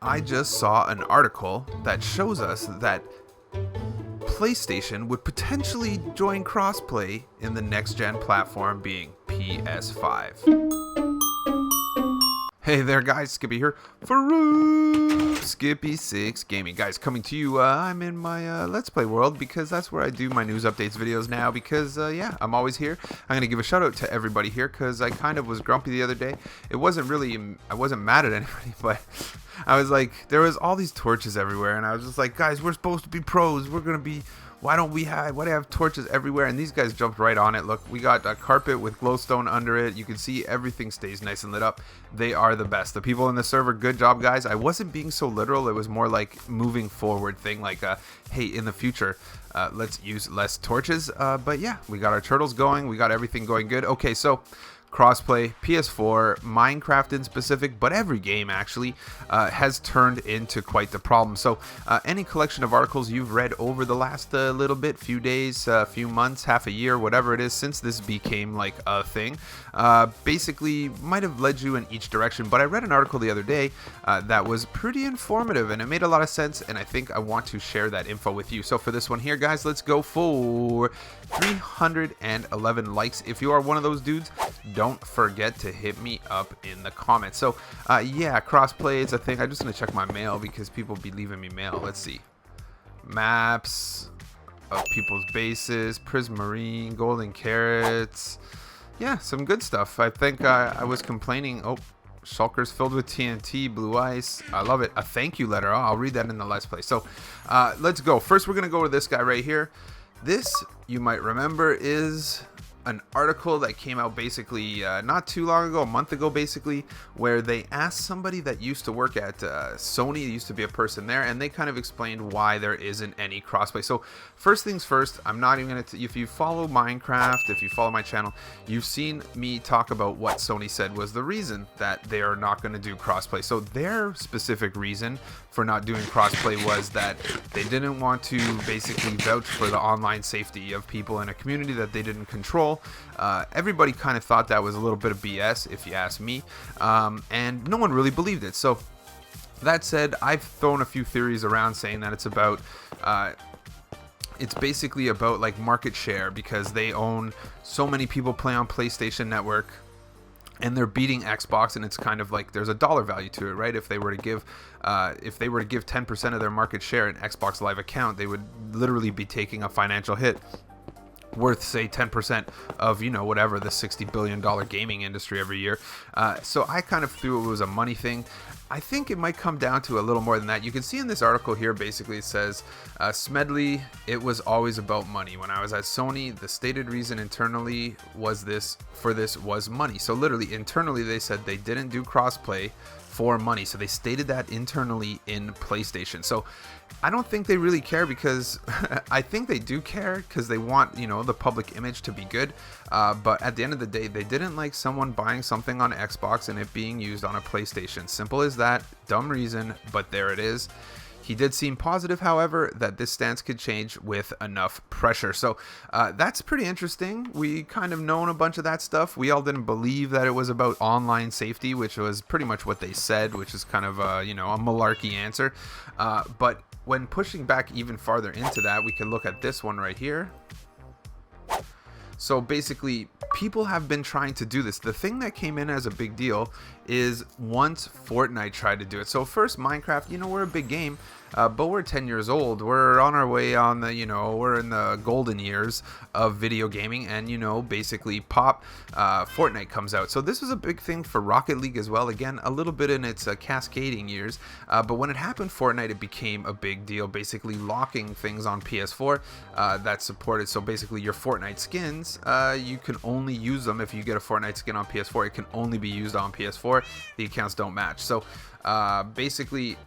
I just saw an article that shows us that PlayStation would potentially join crossplay in the next-gen platform, being PS5. Hey there guys, Skippy here for Skippy 6 Gaming. Guys, coming to you, I'm in my Let's Play world because that's where I do my news updates videos now because, yeah, I'm always here. I'm going to give a shout out to everybody here because I kind of was grumpy the other day. It wasn't really, I wasn't mad at anybody, but I was like, there was all these torches everywhere and I was just like, guys, we're supposed to be pros. We're going to be... why do we have torches everywhere? And these guys jumped right on it. Look, we got a carpet with glowstone under it. You can see everything stays nice and lit up. They are the best. The people in the server, good job, guys. I wasn't being so literal. It was more like moving forward thing, like, hey, in the future, let's use less torches. But yeah, we got our turtles going. We got everything going good. Okay, so... crossplay, PS4, Minecraft in specific, but every game actually has turned into quite the problem. So any collection of articles you've read over the last little bit, few days, few months, half a year, whatever it is, since this became like a thing, basically might have led you in each direction. But I read an article the other day that was pretty informative and it made a lot of sense, and I think I want to share that info with you. So for this one here, guys, let's go for 311 likes. If you are one of those dudes, don't forget to hit me up in the comments. So yeah, crossplay is a thing. I'm just gonna check my mail because people be leaving me mail. Let's see, maps of people's bases, prismarine, golden carrots, yeah, some good stuff. I think I was complaining. Oh, shulkers filled with TNT, blue ice. I love it. A thank you letter. Oh, I'll read that in the Let's Play. So let's go. First, we're gonna go to this guy right here. This, you might remember, is an article that came out basically not too long ago, a month ago basically, where they asked somebody that used to work at Sony, used to be a person there, and they kind of explained why there isn't any crossplay. So first things first, I'm not even gonna if you follow Minecraft, if you follow my channel, you've seen me talk about what Sony said was the reason that they are not going to do crossplay. So their specific reason for not doing crossplay was that they didn't want to basically vouch for the online safety of people in a community that they didn't control. Everybody kind of thought that was a little bit of BS, if you ask me, and no one really believed it. So that said, I've thrown a few theories around saying that it's about it's basically about like market share, because they own so many people play on PlayStation Network and they're beating Xbox, and it's kind of like there's a dollar value to it, right? If they were to give 10% of their market share in Xbox Live account, they would literally be taking a financial hit worth, say, 10% of, you know, whatever, the $60 billion gaming industry every year. So I kind of threw it was a money thing. I think it might come down to a little more than that. You can see in this article here, basically it says, Smedley, it was always about money. When I was at Sony, the stated reason internally was was money. So literally internally they said they didn't do crossplay for money. So they stated that internally in PlayStation. So I don't think they really care, because I think they do care because they want, you know, the public image to be good. But at the end of the day, they didn't like someone buying something on Xbox and it being used on a PlayStation. Simple as that. Dumb reason, but there it is. He did seem positive, however, that this stance could change with enough pressure. So that's pretty interesting. We kind of known a bunch of that stuff. We all didn't believe that it was about online safety, which was pretty much what they said, which is kind of you know, a malarkey answer. But when pushing back even farther into that, we can look at this one right here. So basically, people have been trying to do this. The thing that came in as a big deal is once Fortnite tried to do it. So first, Minecraft, you know, we're a big game, but we're 10 years old. We're on our way on the, you know, we're in the golden years of video gaming, and, you know, basically Fortnite comes out. So this was a big thing for Rocket League as well. Again, a little bit in its cascading years, but when it happened, Fortnite, it became a big deal, basically locking things on PS4 that supported. So basically your Fortnite skins, you can only use them if you get a Fortnite skin on PS4. It can only be used on PS4. The accounts don't match. So basically,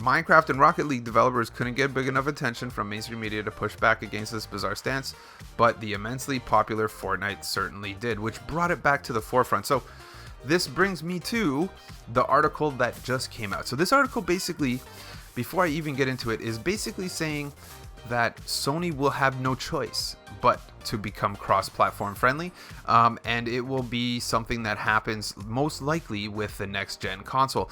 Minecraft and Rocket League developers couldn't get big enough attention from mainstream media to push back against this bizarre stance, but the immensely popular Fortnite certainly did, which brought it back to the forefront. So this brings me to the article that just came out. So this article basically, before I even get into it, is basically saying that Sony will have no choice but to become cross-platform friendly, and it will be something that happens most likely with the next gen console.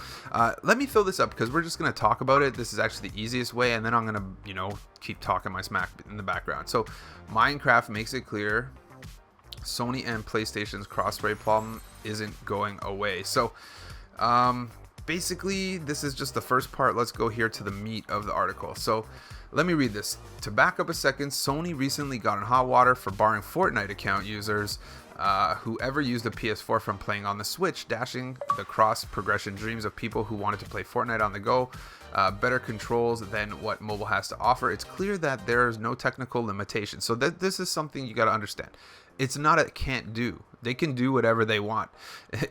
Let me fill this up because we're just going to talk about it. This is actually the easiest way, and then I'm going to, keep talking my smack in the background. So Minecraft makes it clear Sony and PlayStation's crossplay problem isn't going away. So basically, this is just the first part. Let's go here to the meat of the article. So let me read this. To back up a second, Sony recently got in hot water for barring Fortnite account users who ever used a PS4 from playing on the Switch, dashing the cross-progression dreams of people who wanted to play Fortnite on the go. Better controls than what mobile has to offer. It's clear that there's no technical limitation. So this is something you got to understand. It's not a can't do. They can do whatever they want.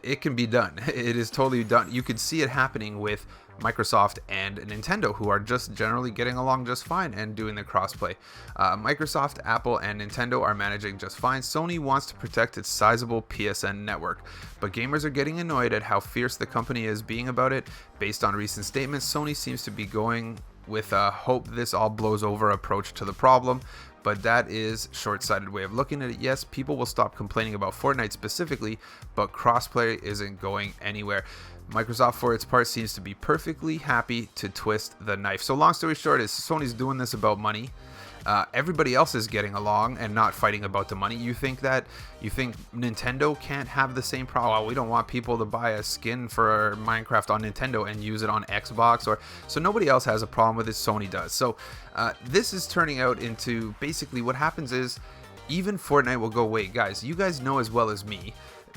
It can be done. It is totally done. You can see it happening with Microsoft and Nintendo, who are just generally getting along just fine and doing the crossplay. Microsoft, Apple, and Nintendo are managing just fine. Sony wants to protect its sizable PSN network, but gamers are getting annoyed at how fierce the company is being about it. Based on recent statements, Sony seems to be going with a hope this all blows over approach to the problem, but that is short-sighted way of looking at it. Yes, people will stop complaining about Fortnite specifically, but crossplay isn't going anywhere. Microsoft, for its part, seems to be perfectly happy to twist the knife. So long story short is Sony's doing this about money. Everybody else is getting along and not fighting about the money. You think Nintendo can't have the same problem? Well, we don't want people to buy a skin for Minecraft on Nintendo and use it on Xbox, so nobody else has a problem with it. Sony does. So this is turning out into basically what happens is even Fortnite will go, wait, guys, you guys know as well as me,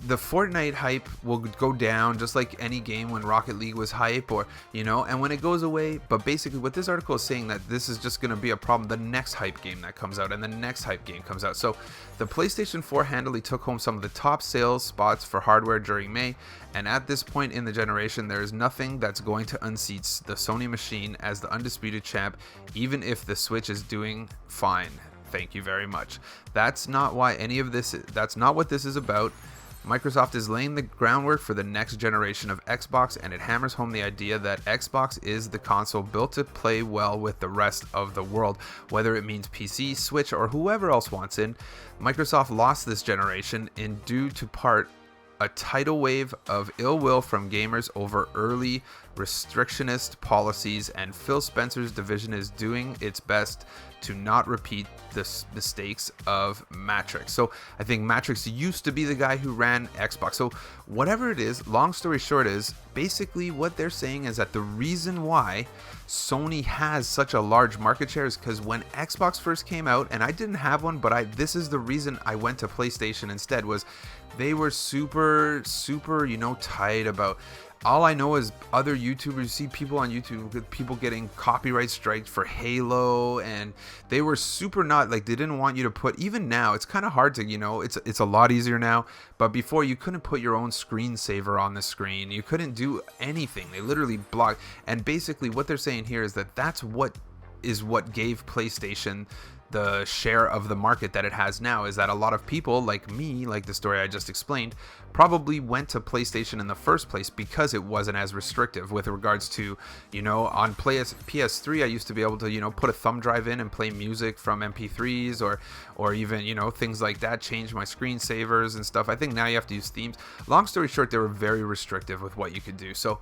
the Fortnite hype will go down just like any game when Rocket League was hype, or and when it goes away. But basically what this article is saying, that this is just going to be a problem the next hype game that comes out and the next hype game comes out. So the PlayStation 4 handily took home some of the top sales spots for hardware during May, and at this point in the generation there is nothing that's going to unseat the Sony machine as the undisputed champ, even if the Switch is doing fine. Thank you very much. That's not what this is about. Microsoft is laying the groundwork for the next generation of Xbox, and it hammers home the idea that Xbox is the console built to play well with the rest of the world, whether it means PC, Switch, or whoever else wants in. Microsoft lost this generation in due to part a tidal wave of ill will from gamers over early restrictionist policies, and Phil Spencer's division is doing its best to not repeat the mistakes of Matrix. So I think Matrix used to be the guy who ran Xbox. So whatever it is, long story short is basically what they're saying is that the reason why Sony has such a large market share is because when Xbox first came out, and I didn't have one, but this is the reason I went to PlayStation instead, was they were super tight about. All I know is other YouTubers, you see people on YouTube, people getting copyright striked for Halo, and they were super not, like, they didn't want you to put, even now, it's kind of hard to, it's a lot easier now, but before you couldn't put your own screensaver on the screen, you couldn't do anything, they literally blocked, and basically what they're saying here is that that's what gave PlayStation the share of the market that it has now, is that a lot of people like me, like the story I just explained, probably went to PlayStation in the first place because it wasn't as restrictive with regards to, on PS3 I used to be able to, put a thumb drive in and play music from MP3s or even, things like that, change my screensavers and stuff. I think now you have to use themes. Long story short, they were very restrictive with what you could do. So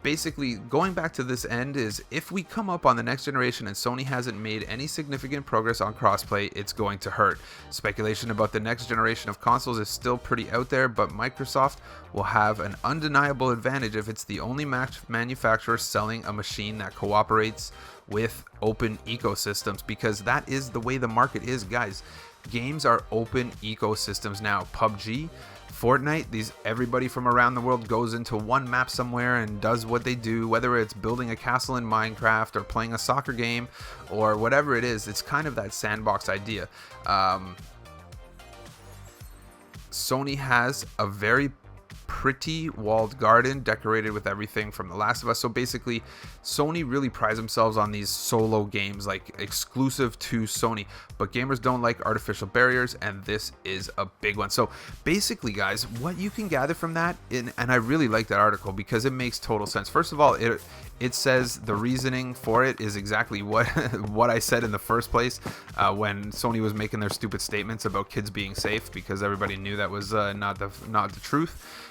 basically going back to this end is, if we come up on the next generation and Sony hasn't made any significant progress on crossplay, it's going to hurt. Speculation about the next generation of consoles is still pretty out there, but Microsoft will have an undeniable advantage if it's the only manufacturer selling a machine that cooperates with open ecosystems, because that is the way the market is, guys. Games are open ecosystems now. PUBG, Fortnite, everybody from around the world goes into one map somewhere and does what they do, whether it's building a castle in Minecraft or playing a soccer game or whatever it is. It's kind of that sandbox idea. Sony has a very pretty walled garden decorated with everything from The Last of Us. So basically, Sony really prides themselves on these solo games, like exclusive to Sony, but gamers don't like artificial barriers, and this is a big one. So basically, guys, what you can gather from that, and I really like that article because it makes total sense. First of all, it says the reasoning for it is exactly what what I said in the first place when Sony was making their stupid statements about kids being safe, because everybody knew that was not the truth.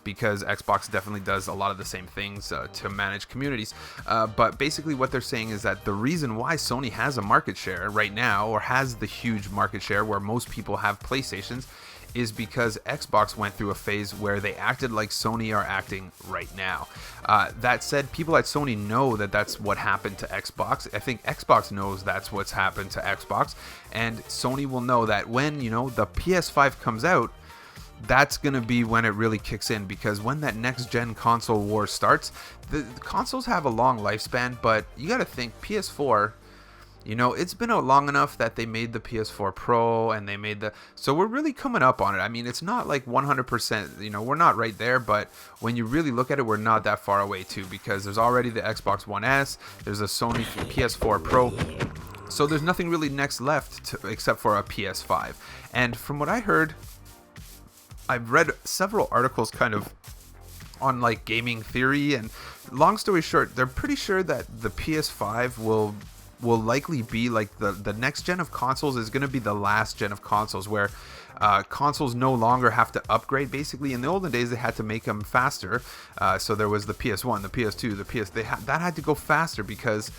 Because Xbox definitely does a lot of the same things to manage communities. But basically what they're saying is that the reason why Sony has a market share right now, or has the huge market share where most people have PlayStations, is because Xbox went through a phase where they acted like Sony are acting right now. That said, people at Sony know that that's what happened to Xbox. I think Xbox knows that's what's happened to Xbox, and Sony will know that when, you know, the PS5 comes out, that's going to be when it really kicks in, because when that next gen console war starts, the consoles have a long lifespan, but you got to think PS4, you know, it's been out long enough that they made the PS4 Pro, and they made so we're really coming up on it. I mean, it's not like 100%, you know, we're not right there, but when you really look at it, we're not that far away too, because there's already the Xbox One S, there's a Sony PS4 Pro, so there's nothing really next left except for a PS5. And from what I heard, I've read several articles kind of on like gaming theory, and long story short, they're pretty sure that the PS5 will likely be like the next gen of consoles is going to be the last gen of consoles, where consoles no longer have to upgrade. Basically, in the olden days, they had to make them faster. So there was the PS1, the PS2, the PS. That had to go faster because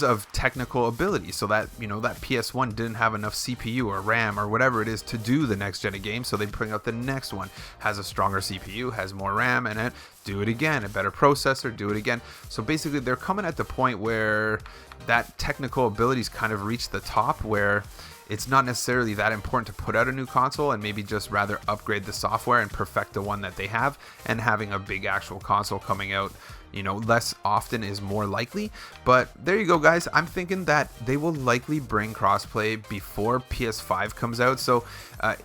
of technical ability. So that, you know, that PS1 didn't have enough CPU or RAM or whatever it is to do the next gen of games, so they bring out the next one, has a stronger CPU, has more RAM, and then do it again, a better processor, do it again. So basically they're coming at the point where that technical abilities kind of reach the top, where it's not necessarily that important to put out a new console, and maybe just rather upgrade the software and perfect the one that they have, and having a big actual console coming out, you know, less often is more likely. But there you go, guys. I'm thinking that they will likely bring crossplay before PS5 comes out. So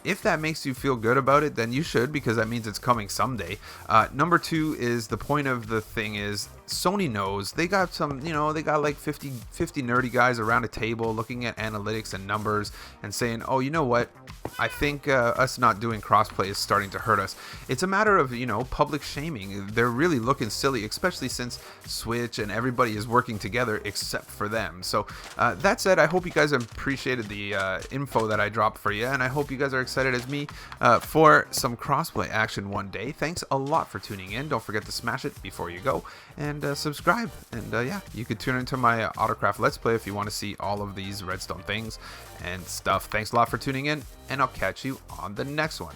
if that makes you feel good about it, then you should, because that means it's coming someday. Number two is, the point of the thing is, Sony knows they got some, you know, they got like 50 nerdy guys around a table looking at analytics and numbers and saying, oh, you know what, I think us not doing crossplay is starting to hurt us. It's a matter of, you know, public shaming. They're really looking silly, especially since Switch and everybody is working together except for them. So that said, I hope you guys appreciated the info that I dropped for you, and I hope you guys are excited as me for some crossplay action one day. Thanks a lot for tuning in. Don't forget to smash it before you go, and subscribe. And yeah, you could tune into my Autocraft Let's Play if you want to see all of these redstone things and stuff. Thanks a lot for tuning in, and I'll catch you on the next one.